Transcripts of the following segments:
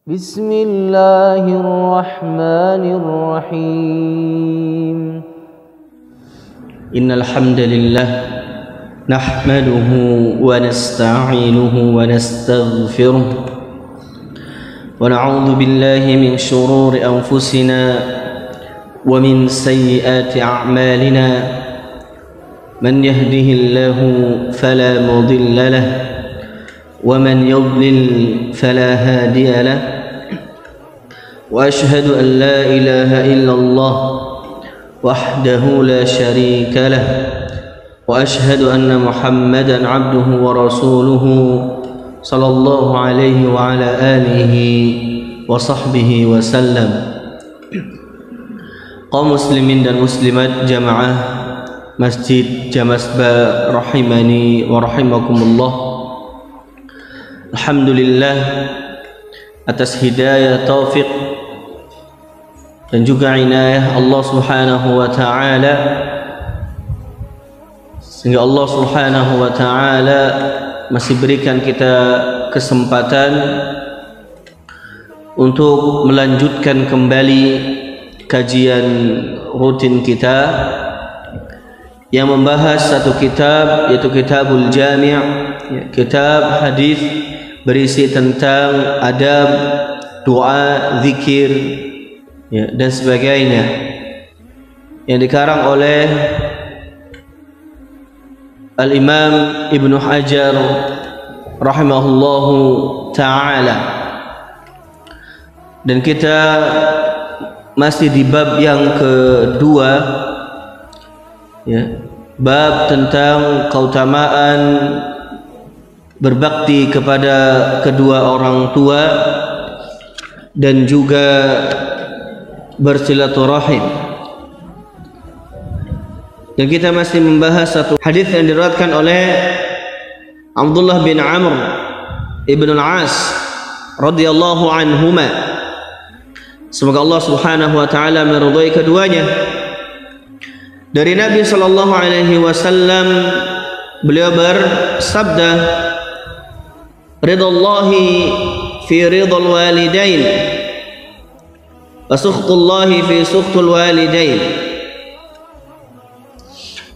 بسم الله الرحمن الرحيم إن الحمد لله نحمده ونستعينه ونستغفره ونعوذ بالله من شرور أنفسنا ومن سيئات أعمالنا من يهده الله فلا مضل له ومن يضلل فلا هادي له وأشهد أن لا إله إلا الله وحده لا شريك له وأشهد أن محمدا عبده ورسوله صلى الله عليه وعلى آله وصحبه وسلم. Kaum muslimin dan muslimat jamaah Masjid Jamasba rahimani wa rahimakumullah. Alhamdulillah atas hidayah, taufik dan juga inayah Allah Subhanahu wa taala, sehingga Allah Subhanahu wa taala masih berikan kita kesempatan untuk melanjutkan kembali kajian rutin kita yang membahas satu kitab, yaitu Kitabul Jami', kitab hadis berisi tentang adab, doa, zikir, dan sebagainya, yang dikarang oleh Al-Imam Ibnu Hajar rahimahullahu ta'ala. Dan kita masih di bab yang kedua, bab tentang keutamaan berbakti kepada kedua orang tua dan juga bersilaturahim. Dan kita masih membahas satu hadis yang diriwayatkan oleh Abdullah bin Amr ibn al-As radhiyallahu anhuma. Semoga Allah Subhanahu wa taala meridai keduanya. Dari Nabi sallallahu alaihi wasallam, beliau bersabda, "Ridallahi fi ridal walidain wa sukhtullahi fi sukhtul walidain."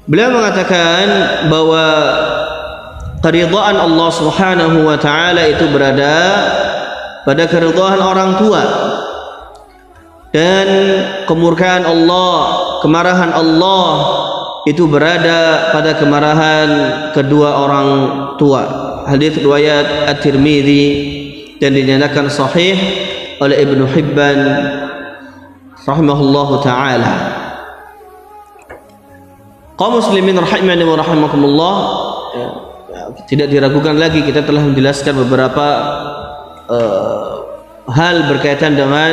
Beliau mengatakan bahwa keridhaan Allah Subhanahu wa taala itu berada pada keridhaan orang tua, dan kemurkaan Allah, kemarahan Allah itu berada pada kemarahan kedua orang tua. Hadis riwayat At-Tirmidzi dan dinyatakan sahih oleh Ibnu Hibban rahimahullahu taala. Kaum muslimin rahimani wa rahimakumullah, tidak diragukan lagi kita telah menjelaskan beberapa hal berkaitan dengan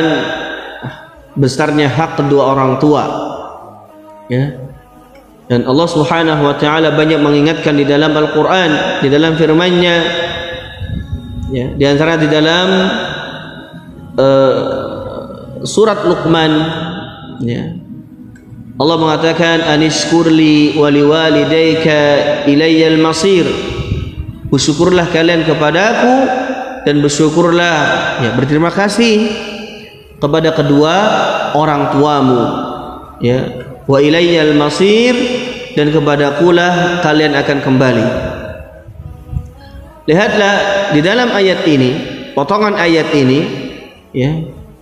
besarnya hak kedua orang tua, dan Allah Subhanahu wa taala banyak mengingatkan di dalam Al-Qur'an, di dalam firman-Nya, di antara di dalam surat Luqman, Allah mengatakan, anishkurli wa liwalidayka ilayyal masir. Bersyukurlah kalian kepadaku dan bersyukurlah, berterima kasih kepada kedua orang tuamu, wa ilayyal masir, dan kepadakulah kalian akan kembali. Lihatlah di dalam ayat ini, potongan ayat ini,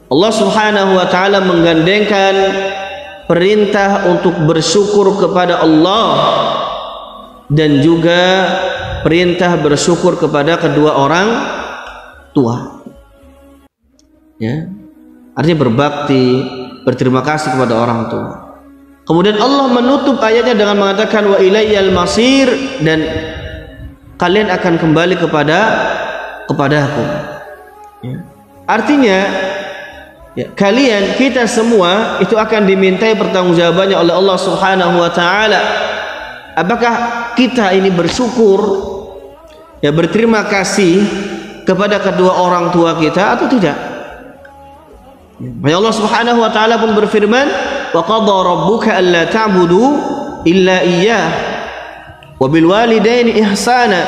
Allah Subhanahu wa taala menggandengkan perintah untuk bersyukur kepada Allah dan juga perintah bersyukur kepada kedua orang tua. Artinya berbakti, berterima kasih kepada orang tua. Kemudian Allah menutup ayatnya dengan mengatakan wa ilayyal masir, dan kalian akan kembali kepadaku. Artinya kalian, kita semua itu akan dimintai pertanggungjawabannya oleh Allah Subhanahu wa taala. Apakah kita ini bersyukur, berterima kasih kepada kedua orang tua kita atau tidak? Allah Subhanahu wa taala pun berfirman, wa qadha rabbuka alla ta'budu illa iyyah wa bil walidaini ihsana.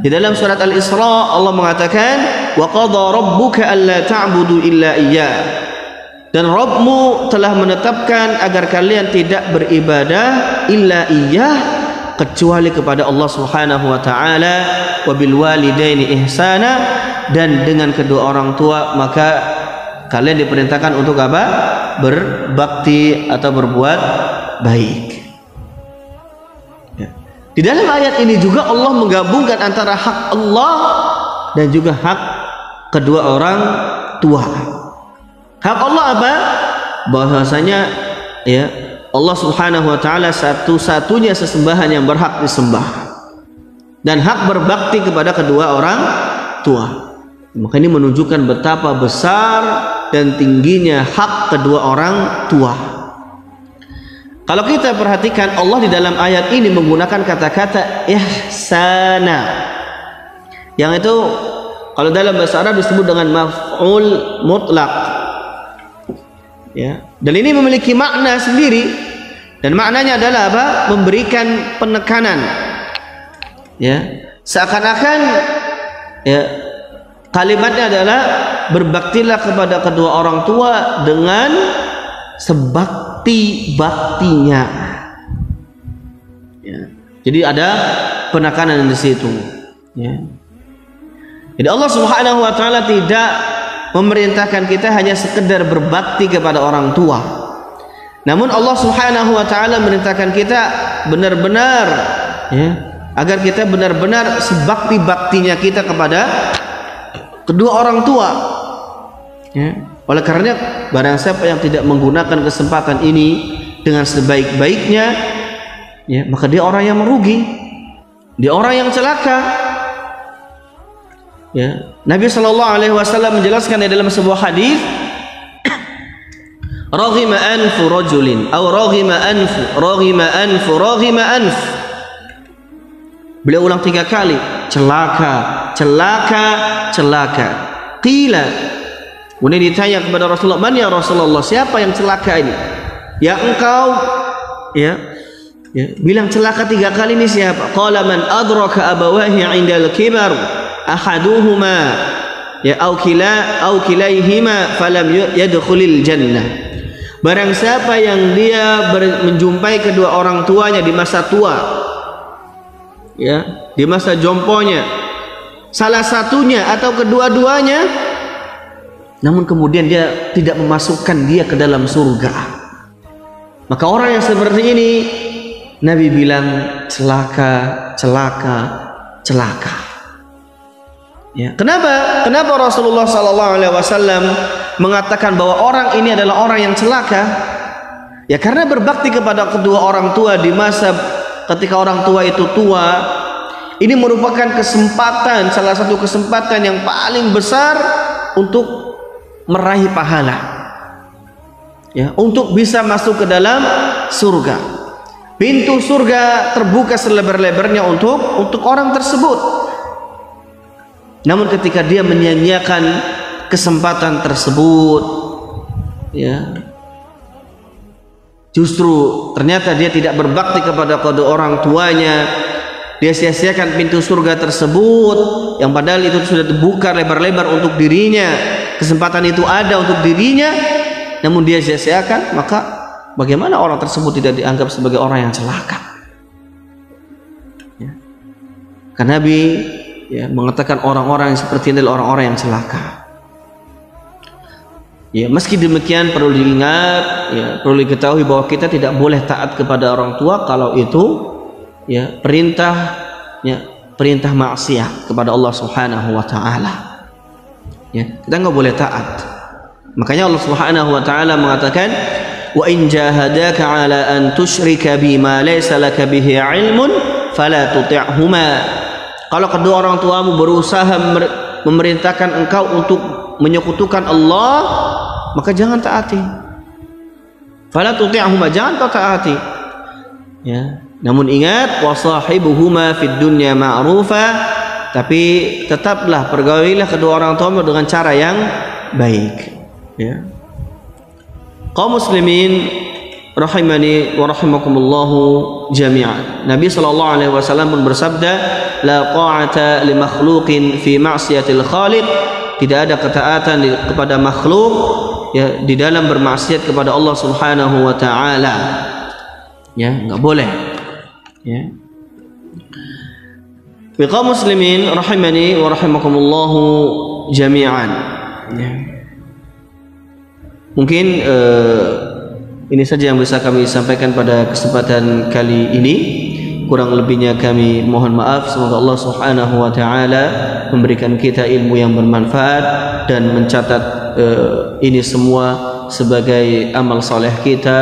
Di dalam surat Al-Isra Allah mengatakan, wa qadha rabbuka alla ta'budu illa iyyah, dan Rabbmu telah menetapkan agar kalian tidak beribadah illa iyyah, kecuali kepada Allah Subhanahu wa taala, wa bil walidaini ihsana, dan dengan kedua orang tua maka kalian diperintahkan untuk apa? Berbakti atau berbuat baik. Ya. Di dalam ayat ini juga Allah menggabungkan antara hak Allah dan juga hak kedua orang tua. Hak Allah apa? Bahwasanya ya, Allah Subhanahu wa taala satu-satunya sesembahan yang berhak disembah, dan hak berbakti kepada kedua orang tua. Maka ini menunjukkan betapa besar dan tingginya hak kedua orang tua. Kalau kita perhatikan, Allah di dalam ayat ini menggunakan kata-kata ihsana, yang itu kalau dalam bahasa Arab disebut dengan maf'ul mutlaq. Ya, dan ini memiliki makna sendiri, dan maknanya adalah apa? Memberikan penekanan. Ya, seakan-akan ya, kalimatnya adalah berbaktilah kepada kedua orang tua dengan sebakti-baktinya. Ya, jadi ada penekanan di situ. Ya. Jadi Allah Subhanahu wa taala tidak memerintahkan kita hanya sekedar berbakti kepada orang tua, namun Allah Subhanahu wa taala memerintahkan kita benar-benar ya, agar kita benar-benar sebakti-baktinya kita kepada kedua orang tua. Ya. Oleh karena barang siapa yang tidak menggunakan kesempatan ini dengan sebaik-baiknya, ya, maka dia orang yang merugi, dia orang yang celaka. Ya. Nabi sallallahu alaihi wasallam menjelaskan di dalam sebuah hadis, raghima anfu rajulin aw raghima anfu. Beliau ulang 3 kali, celaka. Qila, kemudian ditanya kepada Rasulullah, man ya Rasulullah, siapa yang celaka ini? Ya engkau, ya, bilang celaka 3 kali ini siapa? Qala man adraka abawahi 'indal kibar ahaduhuma ya au kilaihima falam yadkhulil jannah. Barang siapa yang dia menjumpai kedua orang tuanya di masa tua, ya, di masa jomponya, salah satunya atau kedua-duanya, namun kemudian dia tidak memasukkan dia ke dalam surga, maka orang yang seperti ini Nabi bilang celaka. Ya. Kenapa Rasulullah SAW mengatakan bahwa orang ini adalah orang yang celaka? Ya, karena berbakti kepada kedua orang tua di masa ketika orang tua itu tua, ini merupakan kesempatan, salah satu kesempatan yang paling besar untuk meraih pahala, ya, untuk bisa masuk ke dalam surga. Pintu surga terbuka selebar-lebarnya untuk orang tersebut. Namun ketika dia menyia-nyiakan kesempatan tersebut, ya, justru ternyata dia tidak berbakti kepada kedua orang tuanya, dia sia-siakan pintu surga tersebut yang padahal itu sudah terbuka lebar-lebar untuk dirinya, kesempatan itu ada untuk dirinya, namun dia sia-siakan, maka bagaimana orang tersebut tidak dianggap sebagai orang yang celaka? Ya. Karena Nabi, ya, mengatakan orang-orang yang seperti ini adalah orang-orang yang celaka. Ya, meski demikian perlu diingat, ya, perlu diketahui bahwa kita tidak boleh taat kepada orang tua kalau itu, ya, perintah maksiat kepada Allah Subhanahu wa taala. Ya, kita nggak boleh taat. Makanya Allah Subhanahu wa taala mengatakan, wa in jahadaka ala an tusyrika bima laysa laka bihi ilmun fala tuti'huma. Kalau kedua orang tuamu berusaha memerintahkan engkau untuk menyekutukan Allah, maka jangan taati. Fala tuti'huma, jangan kau taati. Ya. Namun ingat, wasahibuhuma fid dunya ma'rufa, tapi tetaplah pergaulilah kedua orang tuamu dengan cara yang baik. Ya. Kaum muslimin rahimani wa rahimakumullahu jami'an. Nabi sallallahu alaihi wasallam pun bersabda, la ta'ata li makhluqin fi ma'siyatil khaliq tidak ada ketaatan kepada makhluk ya di dalam bermaksiat kepada Allah Subhanahu wa taala. Ya, enggak boleh. Ya. Kaum muslimin rahimani wa rahimakumullah jami'an. Ya. Mungkin ini saja yang bisa kami sampaikan pada kesempatan kali ini. Kurang lebihnya kami mohon maaf. Semoga Allah Subhanahu wa taala memberikan kita ilmu yang bermanfaat dan mencatat ini semua sebagai amal saleh kita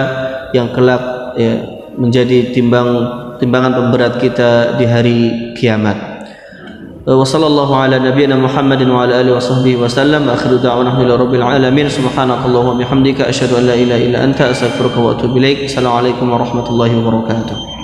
yang kelak ya, menjadi timbangan pemberat kita di hari kiamat. Wa sallallahu ala nabiyyina Muhammadin wa ala alihi wa sahbihi wa sallam. Akhiru da'wana rabbil alamin. Subhanakallahumma wa bihamdika asyhadu an la ilaha illa anta astaghfiruka wa atubu ilaik. Assalamualaikum warahmatullahi wabarakatuh.